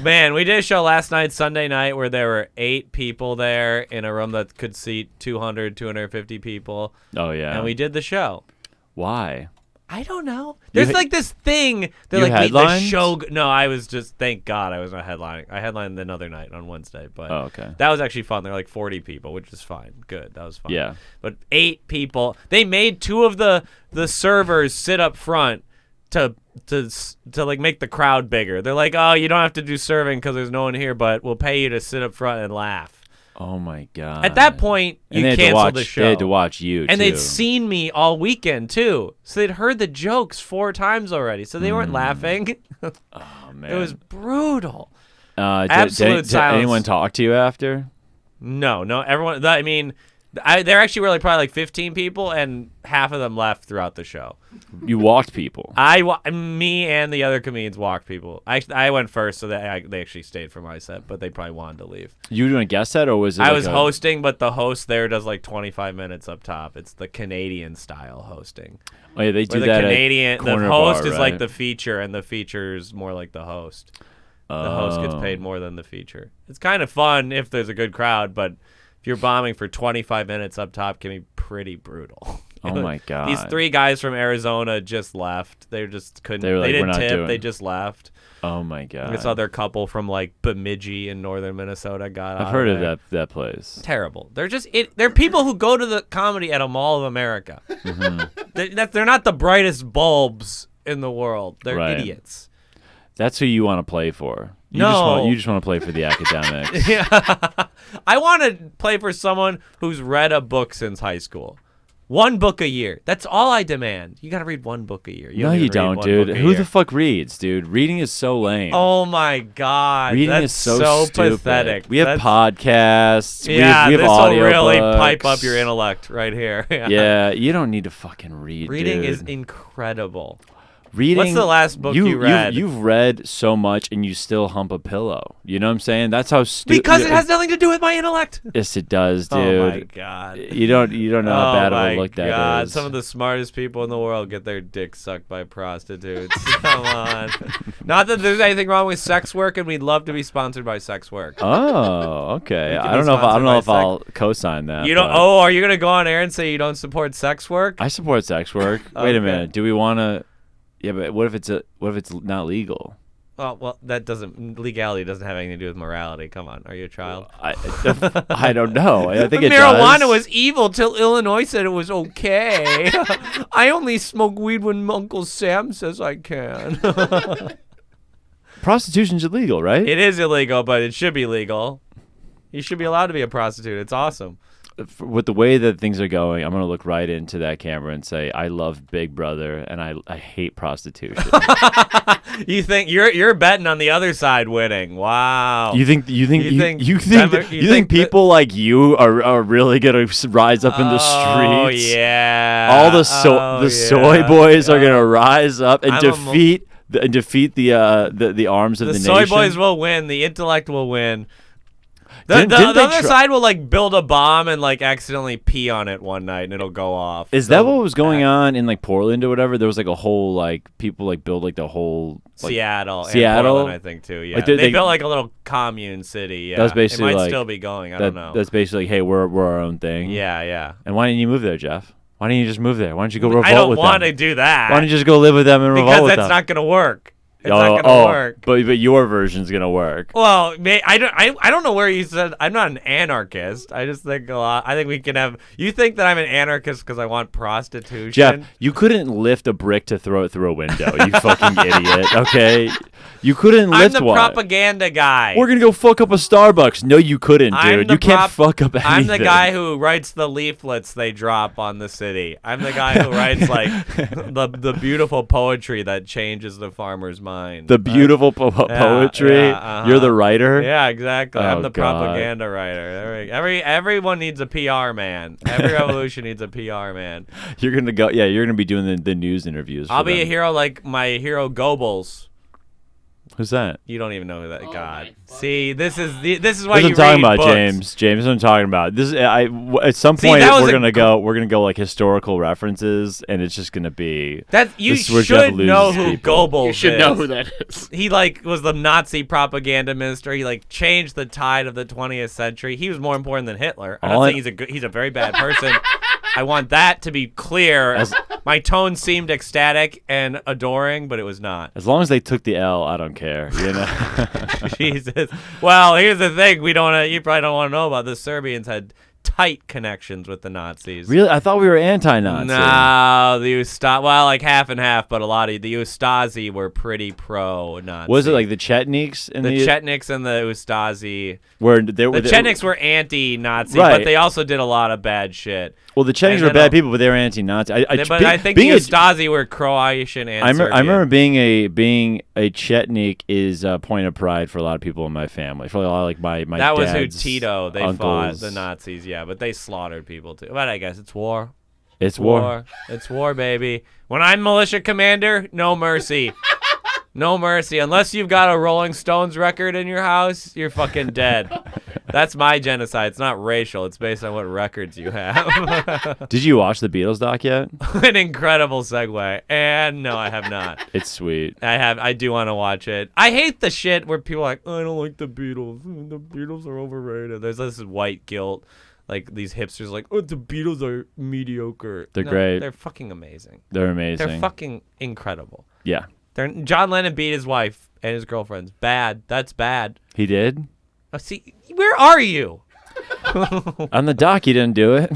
Man, we did a show last night, Sunday night, where there were 8 people there in a room that could seat 200, 250 people. Oh yeah. And we did the show. Why? I don't know. There's like this thing. They're You like, the headlined? show. No, I was just, thank God I was not headlining. I headlined another night on Wednesday, but Oh, okay. that was actually fun. There were like 40 people, which is fine. Good. That was fun. Yeah. But 8 people. They made 2 of the servers sit up front to like make the crowd bigger. They're like, oh, you don't have to do serving because there's no one here, but we'll pay you to sit up front and laugh. Oh my God. At that point, you canceled the show. They had to watch you. And too. they'd seen me all weekend too, so they'd heard the jokes 4 times already, so they weren't laughing. Oh man. It was brutal. Absolute silence. Did anyone talk to you after? No, everyone. I mean, there actually were probably like 15 people, and half of them left throughout the show. You walked people. Me and the other comedians walked people. I went first, so they actually stayed for my set, but they probably wanted to leave. You were doing a guest set, or was it? I was hosting, but the host there does like 25 minutes up top. It's the Canadian style hosting. Oh yeah, they do Where that. The host is like right? the feature, and the feature's more like the host. The host gets paid more than the feature. It's kind of fun if there's a good crowd, but if you're bombing for 25 minutes up top, can be pretty brutal. Oh my God. These 3 guys from Arizona just left. They just couldn't. They were like, they didn't "We're not tip. doing They it." just left. Oh my God. This other couple from like Bemidji in northern Minnesota got out. I've heard of there. that place. Terrible. They're just they're people who go to the comedy at a Mall of America. Mm-hmm. They're not the brightest bulbs in the world. They're Right. idiots. That's who you want to play for. You just want to play for the academics. Yeah. I want to play for someone who's read a book since high school. 1 book a year. That's all I demand. You got to read 1 book a year. No, you don't, dude. Who the fuck reads, dude? Reading is so lame. Oh my God. Reading That's is so stupid. pathetic. We have podcasts. Yeah, we have this audio will really books. pipe up your intellect right here. Yeah, you don't need to fucking read. Reading dude. is incredible. Reading. What's the last book you read? You've read so much and you still hump a pillow. You know what I'm saying? That's how stupid. Because it has nothing to do with my intellect. Yes, it does, dude. Oh my God. You don't know how bad of a look that is. Some of the smartest people in the world get their dicks sucked by prostitutes. Come on. Not that there's anything wrong with sex work, and we'd love to be sponsored by sex work. Oh, okay. We can I be don't know if sponsored by I'll co-sign that. You don't. but Oh, are you gonna go on air and say you don't support sex work? I support sex work. Wait a Okay. minute. Do we want to? Yeah, but what if it's not legal? Oh, well, legality doesn't have anything to do with morality. Come on, are you a child? I don't know. I think it Marijuana does. was evil till Illinois said it was okay. I only smoke weed when Uncle Sam says I can. Prostitution's illegal, right? It is illegal, but it should be legal. You should be allowed to be a prostitute. It's awesome. With the way that things are going, I'm going to look right into that camera and say, I love Big Brother and I hate prostitution. You think you're betting on the other side winning? Wow. You think people like you are really going to rise up in the streets? Oh yeah. All the soy boys are going to rise up and defeat the arms of the nation. The soy boys will win. The intellect will win. The Didn't they other side will like build a bomb and like accidentally pee on it one night and it'll go off. Is that what was going on in like Portland or whatever? There was like a whole like people like build like the whole like, Seattle, and Portland, I think too. Yeah, like, they built like a little commune city. Yeah, that was basically it might like, still be going. I don't know. That's basically like, hey, we're our own thing. Yeah. And why didn't you move there, Geoff? Why didn't you just move there? Why don't you go revolt I don't with want them? to do that. Why don't you just go live with them and revolt because with that's them? not gonna work. It's not gonna work. But your version's gonna work. Well, I don't know where you said I'm not an anarchist. I just think a lot. I think we can have. You think that I'm an anarchist because I want prostitution? Geoff, you couldn't lift a brick to throw it through a window. You fucking idiot. Okay. You couldn't I'm lift the one. propaganda guy. We're gonna go fuck up a Starbucks. No, you couldn't, I'm dude. the You can't fuck up anything. I'm the guy who writes the leaflets they drop on the city. I'm the guy who writes like the beautiful poetry that changes the farmer's mind. The beautiful poetry. You're the writer. Yeah, exactly. I'm Oh, the God. propaganda writer. Everyone needs a PR man. Every revolution needs a PR man. You're gonna go. Yeah, you're gonna be doing the news interviews. I'll for be a them. hero like my hero Goebbels. Who's that? You don't even know who that. Oh God. my See, this is why That's you what I'm read talking about, books. James. James, what I'm talking about. This at some See, point that was we're a gonna go like historical references, and it's just gonna be. That you This is where Geoff should know loses who people. Goebbels You should is. know who that is. He like was the Nazi propaganda minister. He like changed the tide of the 20th century. He was more important than Hitler. I'm All not I- saying he's a very bad person. I want that to be clear. My tone seemed ecstatic and adoring, but it was not. As long as they took the L, I don't care. You know. Jesus. Well, here's the thing: you probably don't want to know about this. Serbians had tight connections with the Nazis. Really, I thought we were anti-Nazi. No, the well, like half and half, but a lot of the Ustasi were pretty pro-Nazi. Was it like the Chetniks and the Chetniks and the Ustasi? where they were? The Chetniks were anti-Nazi, Right. but they also did a lot of bad shit. Well, the Chetniks And were then bad people, but they were anti-Nazi. But I think the being a- Ustasi were Croatian and I Serbian. remember being a Chetnik is a point of pride for a lot of people in my family. For a lot of like my That was who dad's Tito. They fought uncles. the Nazis, yeah, but they slaughtered people too. But I guess it's war. It's war. It's war, baby. When I'm militia commander, no mercy. No mercy. Unless you've got a Rolling Stones record in your house, you're fucking dead. That's my genocide. It's not racial. It's based on what records you have. Did you watch the Beatles doc yet? An incredible segue. And no, I have not. It's sweet. I do want to watch it. I hate the shit where people are like, oh, I don't like the Beatles. The Beatles are overrated. There's this white guilt. Like these hipsters like, oh, the Beatles are mediocre. They're great. They're fucking amazing. They're amazing. They're fucking incredible. Yeah. John Lennon beat his wife and his girlfriends. Bad. That's bad. He did? Oh, see, where are you? On the doc, he didn't do it.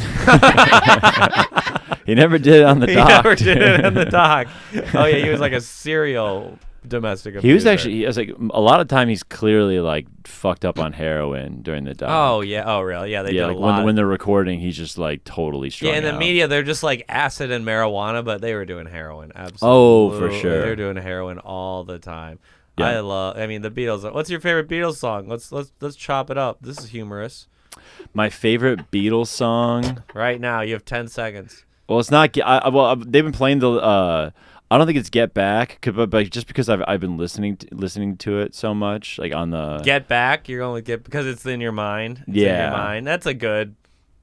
He never did it on the He doc. never did it dude. on the dock. Oh yeah, he was like a serial domestic abuser. He was actually, he was like, a lot of time he's clearly like fucked up on heroin during the doc. Oh yeah. Oh really? Yeah, they yeah, did like a lot. when they're recording, he's just like totally strung Yeah, in the out. media, they're just like acid and marijuana, but they were doing heroin. Absolutely. Oh, for sure. They were doing heroin all the time. Yeah. I mean, the Beatles. What's your favorite Beatles song? Let's chop it up. This is humorous. My favorite Beatles song. Right now, you have 10 seconds. Well, it's not. They've been playing the. I don't think it's Get Back, but just because I've been listening to it so much, like on the Get Back. You're going to get because it's in your mind. It's Yeah. in your mind. That's a good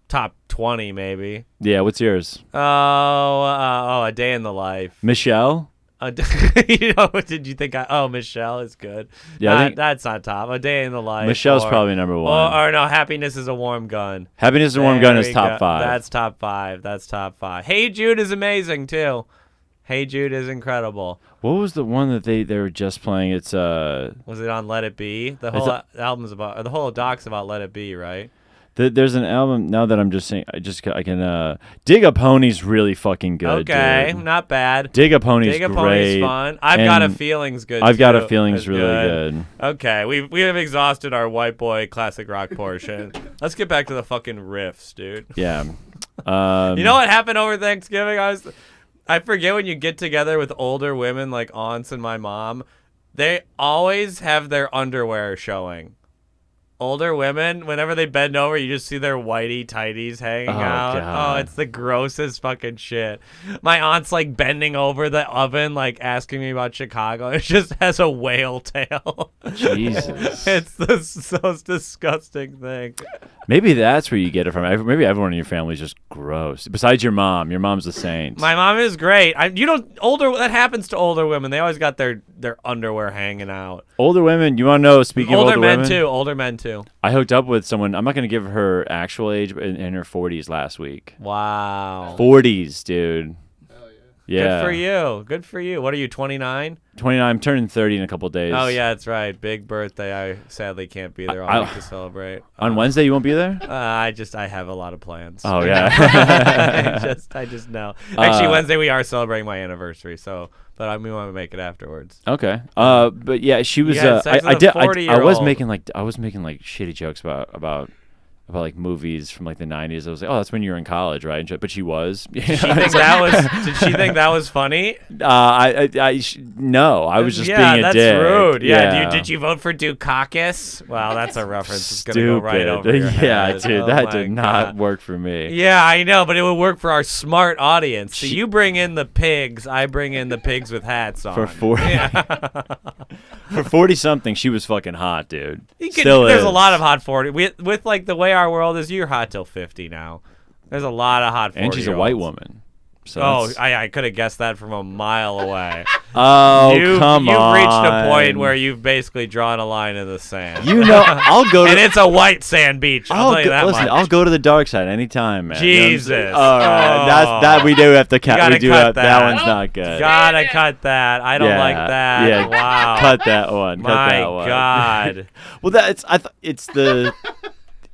top 20 maybe. Yeah. What's yours? A Day in the Life. Michelle. Did you think? Michelle is good. Yeah, I think- that's not top. A Day in the Life. Michelle's or- probably number one. Or no, Happiness is a Warm Gun. Happiness is a Warm Gun There is we top go. 5. That's top 5. That's top 5. Hey Jude is amazing too. Hey Jude is incredible. What was the one that they were just playing? It's Was it on Let It Be? The whole album's about, or the whole doc's about Let It Be, right? there's an album now that I'm just saying. I can Dig a Pony's really fucking good. Okay, dude. not bad. Dig a Pony's Dig a great. Pony's fun. I've Got a and Feeling's good. I've Got a too. Feeling's It's really good. Okay, we have exhausted our white boy classic rock portion. Let's get back to the fucking riffs, dude. Yeah. You know what happened over Thanksgiving? I forget when you get together with older women like aunts and my mom, they always have their underwear showing. Older women, whenever they bend over, you just see their whitey tighties hanging out. God. Oh, it's the grossest fucking shit. My aunt's like bending over the oven, like asking me about Chicago. It just has a whale tail. Jesus. It's the most disgusting thing. Maybe that's where you get it from. Maybe everyone in your family is just gross. Besides your mom. Your mom's a saint. My mom is great. That happens to older women. They always got their underwear hanging out. Older women, you want to know, speaking of older men women? too. Older men too. I hooked up with someone, I'm not going to give her actual age, but in her 40s last week. Wow. 40s, dude. Hell yeah. Yeah. Good for you. Good for you. What are you, 29? 29. I'm turning 30 in a couple days. Oh, yeah, that's right. Big birthday. I sadly can't be there all week to celebrate. On Wednesday, you won't be there? I have a lot of plans. Oh, yeah. I just know. Actually, Wednesday we are celebrating my anniversary, so but we want to make it afterwards. Okay. But yeah, she was. You had sex I with a did. I was 40-year-old. making like shitty jokes about like movies from like the 90s. I was like, oh, that's when you were in college, right? But she was. Did she think that was funny? No, I was just being a that's dick. rude. Yeah. Did you vote for Dukakis? Wow, that's a reference. It's gonna go right over your head. Dude, Oh that my did not God. work for me. Yeah, I know, but it would work for our smart audience. So you bring in the pigs, I bring in the pigs with hats on. For 40, for 40-something, she was fucking hot, dude. There's There's a lot of hot 40. With like the way our world is, you're hot till 50 now. There's a lot of hot 40. And she's a white woman. So I could have guessed that from a mile away. Oh, You've on. reached a point where you've basically drawn a line in the sand. You know, I'll go to. And it's a white sand beach. I'll tell you that listen, much. I'll go to the dark side anytime, man. Jesus. You know all right, that we do have to cut. gotta We do cut have, that. that one's not good. Gotta cut that. I don't like that. Yeah, Wow. cut that one. Cut My that one. God. Well, it's the.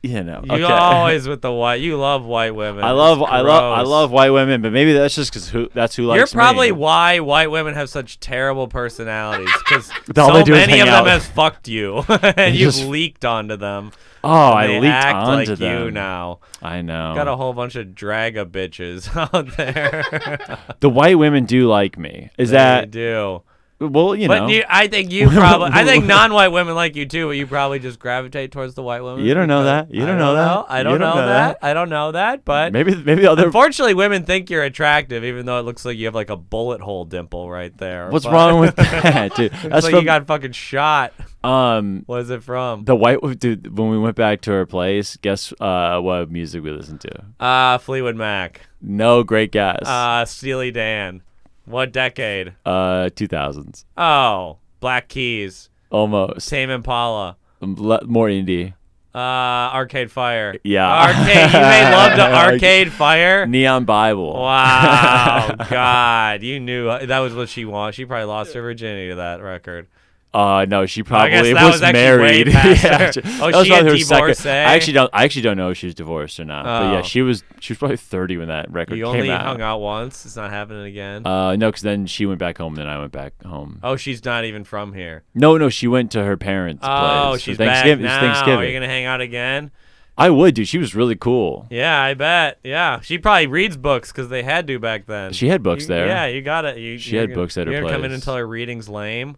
You know, You okay. always with the white. You love white women. I It's love gross. white women, but maybe that's just because that's who likes You're probably me. why white women have such terrible personalities, because All so they do is many hang of them out. has fucked you, and you've just- leaked onto them. Oh, and I they leaked act onto like them. you now. I know. Got a whole bunch of draga bitches out there. The white women do like me. Is They that do? well? You know. I think you probably. I think non-white women like you too, but you probably just gravitate towards the white women. You don't know that. You don't know that. I don't know that. I don't know that. But Maybe other. unfortunately, women think you're attractive, even though it looks like you have like a bullet hole dimple right there. What's But- wrong with that, dude? It's That's like from you got fucking shot. What is it from? the white dude. When we went back to her place, guess what music we listened to? Fleetwood Mac. No, great guess. Steely Dan. What decade? 2000s. Oh, Black Keys. Almost. Tame Impala. More indie. Arcade Fire. Yeah. Arcade. You made love to Arcade Fire. Neon Bible. Wow. God, you knew that was what she wanted. She probably lost her virginity to that record. No, she I probably guess that was actually way married. past Yeah, her. that Oh, was she a probably her second- divorcee? I actually don't know if she's divorced or not. But yeah, Oh. she was probably 30 when that record You came only out. hung out once. It's not happening again. No, because then she went back home, and then I went back home. Oh, she's not even from here. No, she went to her parents' place. Oh, for she's back Thanksgiving. now. It's Thanksgiving. Are you gonna hang out again? I would, dude. She was really cool. Yeah, I bet. Yeah, she probably reads books because they had to back then. She had books there. Yeah, you got it. She had books at her You're gonna come in place. and tell her reading's lame.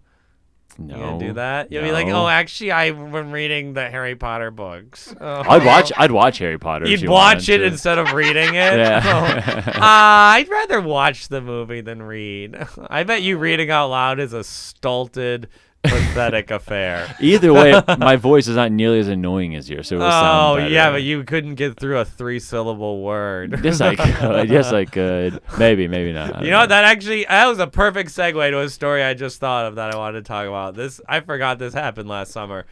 No. You gonna do that? You'll be like, No. oh, actually, I've been reading the Harry Potter books. Oh. I'd watch Harry Potter. if You'd she watch wanted it to. instead of reading it. Yeah. Oh. I'd rather watch the movie than read. I bet you reading out loud is a stulted, pathetic affair. Either way, my voice is not nearly as annoying as yours, so it will sound better. Yeah, but you couldn't get through a 3-syllable word. Yes, I could. Yes, I could. Maybe not. You know what? That was a perfect segue to a story I just thought of that I wanted to talk about. I forgot this happened last summer.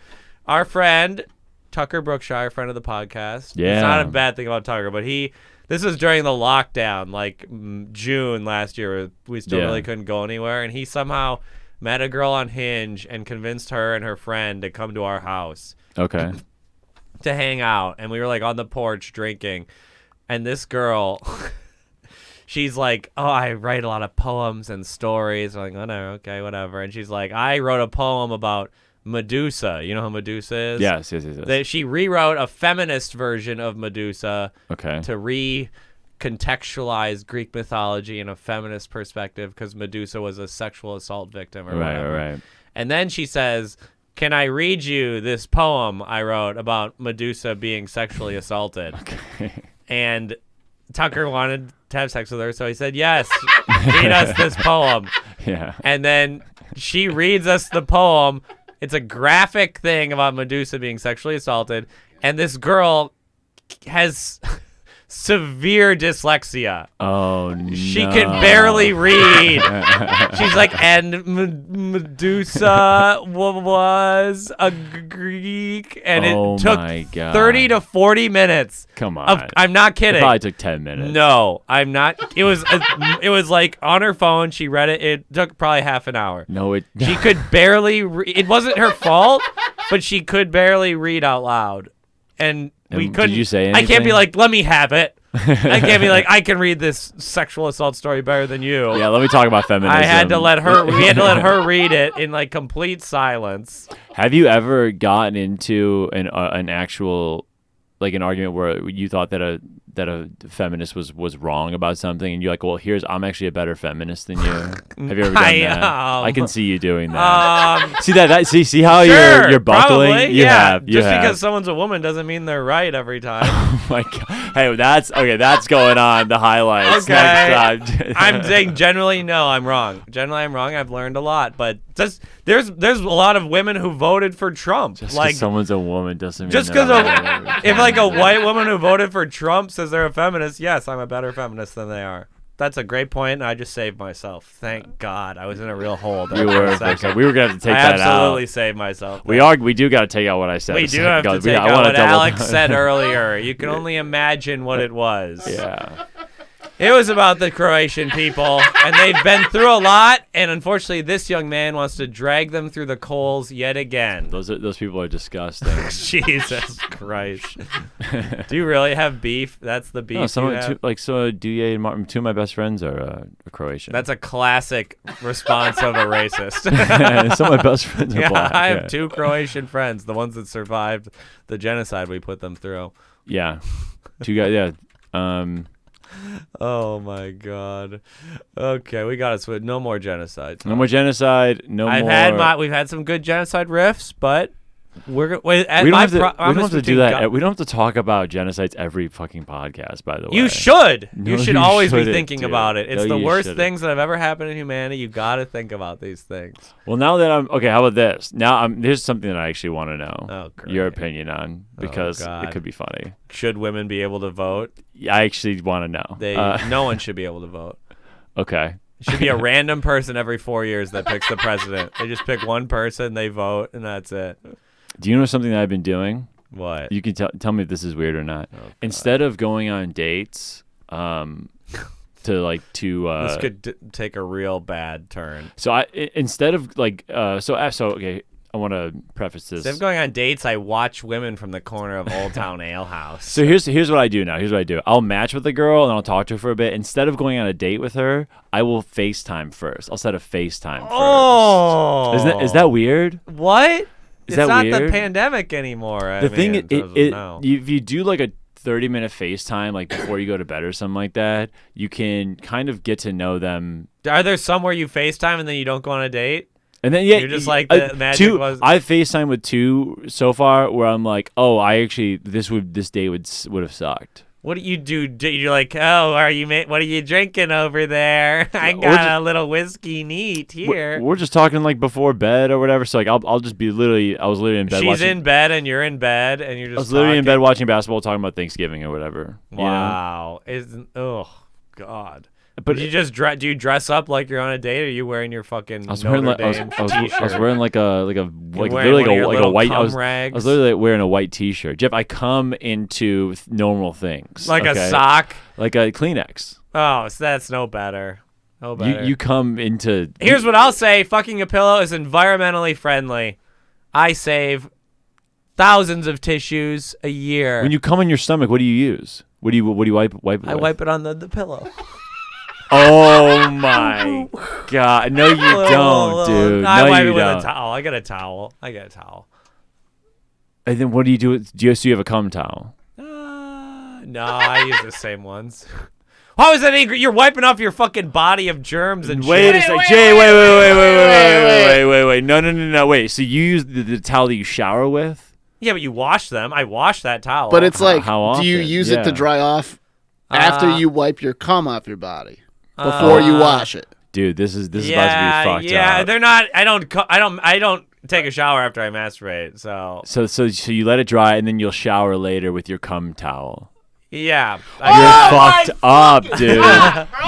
Our friend Tucker Brookshire, friend of the podcast. Yeah. It's not a bad thing about Tucker, but this was during the lockdown, like June last year. Where we still Yeah. really couldn't go anywhere, and he somehow met a girl on Hinge and convinced her and her friend to come to our house Okay. to hang out. And we were like on the porch drinking, and this girl. She's like, oh, I write a lot of poems and stories. I'm like, oh, no, okay, whatever. And she's like, I wrote a poem about Medusa. You know who Medusa is? Yes. She rewrote a feminist version of Medusa Okay. to recontextualize Greek mythology in a feminist perspective because Medusa was a sexual assault victim or whatever. Right. And then she says, can I read you this poem I wrote about Medusa being sexually assaulted? Okay. And Tucker wanted to have sex with her, so he said, yes, read us this poem. Yeah. And then she reads us the poem. It's a graphic thing about Medusa being sexually assaulted, and this girl has severe dyslexia. Oh no. She can barely read. She's like, and Medusa was a Greek, and Oh it took my God. 30 to 40 minutes. Come on. I'm not It kidding. probably took 10 minutes. No, I'm not. It was like on her phone. She read it. It took probably half an hour. No, it. She could barely. It wasn't her fault, but she could barely read out loud, and we And couldn't. did you say I can't be anything? like, let me have it. I can't be like, I can read this sexual assault story better than you. Yeah, let me talk about feminism. I had to let her. We had to let her read it in like complete silence. Have you ever gotten into an actual, like an argument where you thought that a feminist was wrong about something, and you're like, well, I'm actually a better feminist than you. Have you ever done that? I can see you doing that. See how sure, you're buckling. Probably, you have. Because someone's a woman doesn't mean they're right every time. Oh my god. Hey, that's going on the highlights okay. next time. I'm saying generally, no, I'm wrong. Generally, I'm wrong. I've learned a lot, but there's a lot of women who voted for Trump. Just like because someone's a woman doesn't mean just because if like a white woman who voted for Trump says they're a feminist, yes, I'm a better feminist than they are. That's a great point, and I just saved myself. Thank God. I was in a real hole there. You were for a second. We were gonna have to take that out. I absolutely saved myself. We do got to take out what I said. We do have to take out what Alex said earlier. You can only imagine what it was. Yeah. It was about the Croatian people, and they've been through a lot, and unfortunately this young man wants to drag them through the coals yet again. Those people are disgusting. Jesus Christ. Do you really have beef? That's the beef you have? Duye and Martin, two of my best friends are Croatian. That's a classic response of a racist. Some of my best friends are black. I have two Croatian friends, the ones that survived the genocide we put them through. Yeah. Two guys, yeah. Oh my God. Okay, we got to switch. No more genocide. No more genocide. We've had some good genocide riffs, but we don't have to do that. We don't have to talk about genocides every fucking podcast. By the way, you should. You should always be shouldn't, thinking dude. about it. It's the worst shouldn't. things that have ever happened in humanity. You got to think about these things. Well, now that I'm okay, how about this? Now here's something that I actually want to know your opinion on because it could be funny. Should women be able to vote? I actually want to know. No one should be able to vote. Okay. It should be a random person every 4 years that picks the president. They just pick one person, they vote, and that's it. Do you know something that I've been doing? What? You can tell me if this is weird or not. Oh, instead of going on dates, this could take a real bad turn. So instead of okay, I want to preface this. Instead of going on dates, I watch women from the corner of Old Town Ale House. So here's what I do now. Here's what I do. I'll match with a girl and I'll talk to her for a bit. Instead of going on a date with her, I will FaceTime first. I'll set a FaceTime first. Oh, is that weird? What? Is that not weird? the pandemic anymore. If you do like a 30-minute FaceTime, like before you go to bed or something like that, you can kind of get to know them. Are there some where you FaceTime and then you don't go on a date? And then you're just like the magic was. I've FaceTime with two so far where I'm like, oh, this day would have sucked. What do you do? You're like, oh, what are you drinking over there? I got a little whiskey neat here. We're just talking like before bed or whatever. So like I'll just be I was literally in bed. She's in bed and you're in bed and you're just. I was literally in bed watching basketball, talking about Thanksgiving or whatever. Wow, oh God. But do you dress up like you're on a date, or are you wearing your fucking Notre Dame t-shirt? I was wearing like a white. I was literally wearing a white t-shirt. Jeff, I come into normal things. Like a sock? Like a Kleenex. Oh, so that's no better. No better. You come into. Here's what I'll say: fucking a pillow is environmentally friendly. I save thousands of tissues a year. When you come in your stomach, what do you use? What do you wipe it with? I wipe it on the pillow. Oh my God! No, you don't, dude. I wipe it with a towel. I got a towel. And then what do you do? Do you have a cum towel? No, I use the same ones. How is that angry? You're wiping off your fucking body of germs and wait shit. A second, Jay. Wait. No. Wait. So you use the towel that you shower with? Yeah, but you wash them. I wash that towel. But it's like, how often? Do you use it to dry off after you wipe your cum off your body? Before you wash it, dude. This is about to be fucked up. Yeah, they're not. I don't take a shower after I masturbate. So you let it dry and then you'll shower later with your cum towel. Yeah, you're fucked up, dude.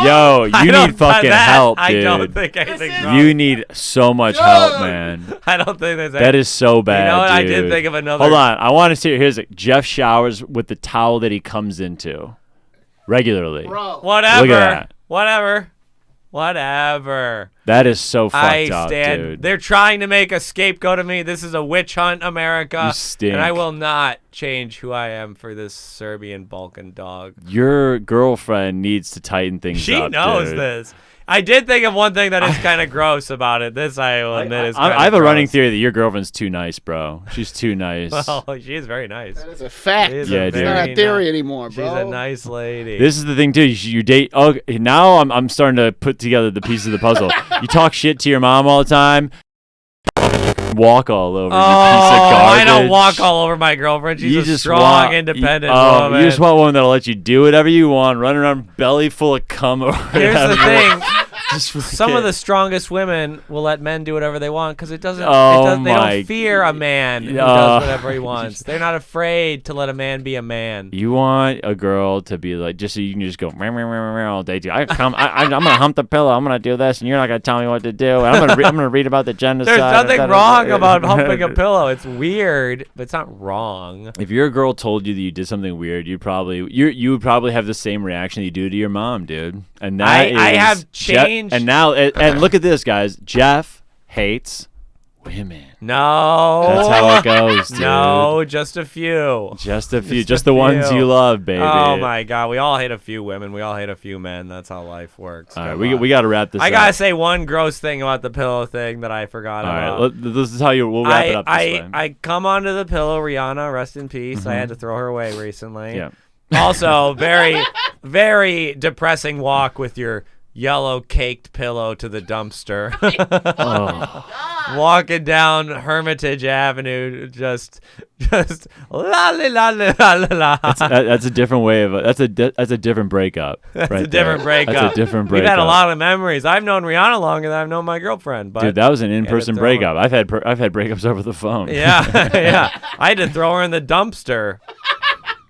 Yo, you need fucking help, dude. I don't think anything's wrong. You need so much help, man. I don't think there's. That is so bad. You know what? Dude. I did think of another. Hold on, I want to see. Here's it. Jeff showers with the towel that he comes into regularly. bro. Whatever. Look at that. Whatever. Whatever. That is so fucked I up, stand. dude. They're trying to make a scapegoat of me. This is a witch hunt, America. You stink. And I will not change who I am for this Serbian Balkan dog. Your girlfriend needs to tighten things She up, knows dude. this. I did think of one thing that is kind of gross about it. This I will admit is kind of I have a running gross. theory that your girlfriend's too nice, bro. She's too nice. Well, she is very nice. That is a fact. She is Yeah, a dude. It's not very a theory ni- anymore, bro. She's a nice lady. This is the thing too. You date. Oh, now I'm starting to put together the pieces of the puzzle. You talk shit to your mom all the time. Walk all over. You piece of garbage. I don't walk all over my girlfriend. She's You a just strong, want, independent you woman. just want a woman that'll let you do whatever you want, run around belly full of cum. Or Here's the whatever. thing. Just Some of fucking- the strongest women will let men do whatever they want because it doesn't. Oh they my- don't fear a man who does whatever he wants. They're not afraid to let a man be a man. You want a girl to be like, just so you can just go meow, meow, meow, meow all day. Too. I'm gonna hump the pillow. I'm gonna do this, and you're not gonna tell me what to do. And I'm gonna read about the genocide. There's nothing wrong about humping a pillow. It's weird, but it's not wrong. If your girl told you that you did something weird, you would probably have the same reaction that you do to your mom, dude. And that I is have changed. And now, and look at this, guys. Geoff hates women. No. That's how it goes, dude. No, just a few. Just a few. Just Just a the ones few. you love, baby. Oh my God, we all hate a few women. We all hate a few men. That's how life works. All right, Come we on. got to wrap this I up. gotta say one gross thing about the pillow thing that I forgot All about. right, this is how we'll wrap it up this way. I come onto the pillow, Rihanna, rest in peace. I had to throw her away recently. Yeah. Also, very, very depressing walk with your yellow caked pillow to the dumpster. Oh. Walking down Hermitage Avenue, just la la la la la la. That's a different way of that's a different breakup. That's right a different there. breakup. That's a different breakup. We've had a lot of memories. I've known Rihanna longer than I've known my girlfriend. But Dude, that was an in-person throw her- breakup. I've had breakups over the phone. yeah, yeah. I had to throw her in the dumpster.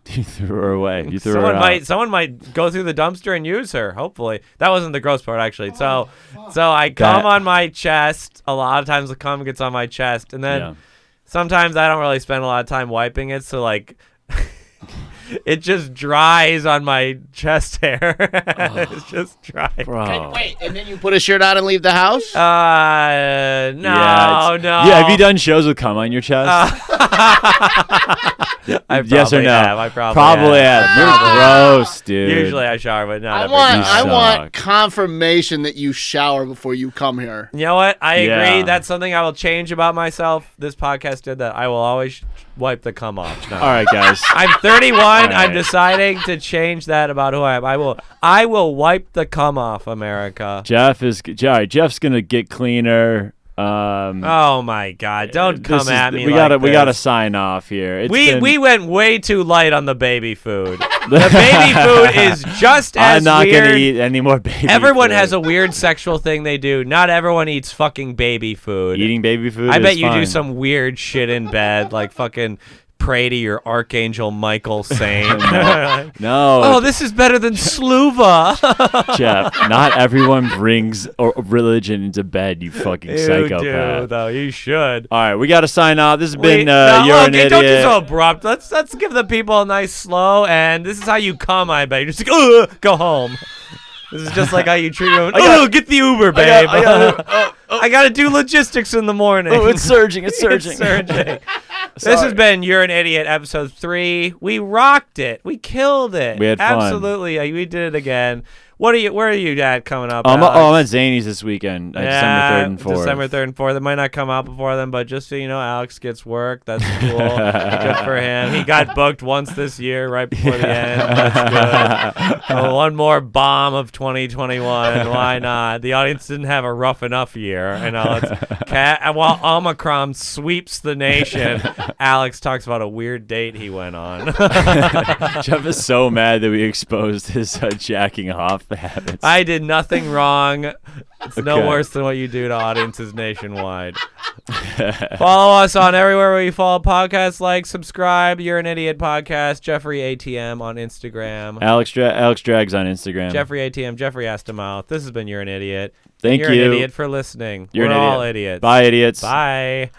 You threw her away. You threw her out. Someone might go through the dumpster and use her. Hopefully, that wasn't the gross part actually. So I come on my chest. A lot of times the cum gets on my chest, and then Yeah. sometimes I don't really spend a lot of time wiping it. So like, it just dries on my chest hair. It's just dry. Bro. Wait, and then you put a shirt on and leave the house? No. Yeah, have you done shows with cum on your chest? I Yes or probably no? have. I probably have. You're Probably gross, dude. Usually I shower, but not I every want time. You I suck. want confirmation that you shower before you come here. You know what? I agree. Yeah. That's something I will change about myself. This podcast did that. I will always wipe the cum off. No. All right, guys. I'm 31. right. I'm deciding to change that about who I am. I will wipe the cum off, America. Jeff's gonna get cleaner. Oh my God! Don't come at me. We like gotta this. sign off here. We went way too light on the baby food. The baby food is just as I'm not weird. gonna eat any more baby. Everyone food. has a weird sexual thing they do. Not everyone eats fucking baby food. Eating baby food. I is bet you do fine. some weird shit in bed, like fucking pray to your archangel Michael saint. No. Oh, this is better than Sluva. Jeff, not everyone brings religion into bed, you fucking You psychopath. do, though. You should. All right, we got to sign off. This has Wait, been no, You're an okay, Idiot. don't be so abrupt. Let's give the people a nice slow, and this is how you come, I bet. You're just like, ugh, go home. This is just like how you treat women. Oh, get the Uber, babe. I gotta do logistics in the morning. Oh, it's surging. It's surging. It's surging. This has been You're an Idiot, episode 3. We rocked it. We killed it. We had fun. Absolutely. We did it again. Where are you at coming up? I'm Alex? at Zany's this weekend, December 3rd and 4th. December 3rd and 4th. It might not come out before then, but just so you know, Alex gets work. That's cool. Good for him. He got booked once this year, right before the end. That's good. One more bomb of 2021. Why not? The audience didn't have a rough enough year. While Omicron sweeps the nation, Alex talks about a weird date he went on. Jeff is so mad that we exposed his jacking off habits. I did nothing wrong. It's no Okay. worse than what you do to audiences nationwide. Follow us on everywhere where you follow podcasts. Like, subscribe. You're an Idiot podcast. Geoffrey ATM on Instagram. Alex Drags on Instagram. Jeffrey ATM. Jeffrey asked him out. This has been You're an Idiot. Thank You're you. an idiot for listening. You're We're an idiot. all idiots. Bye, idiots. Bye.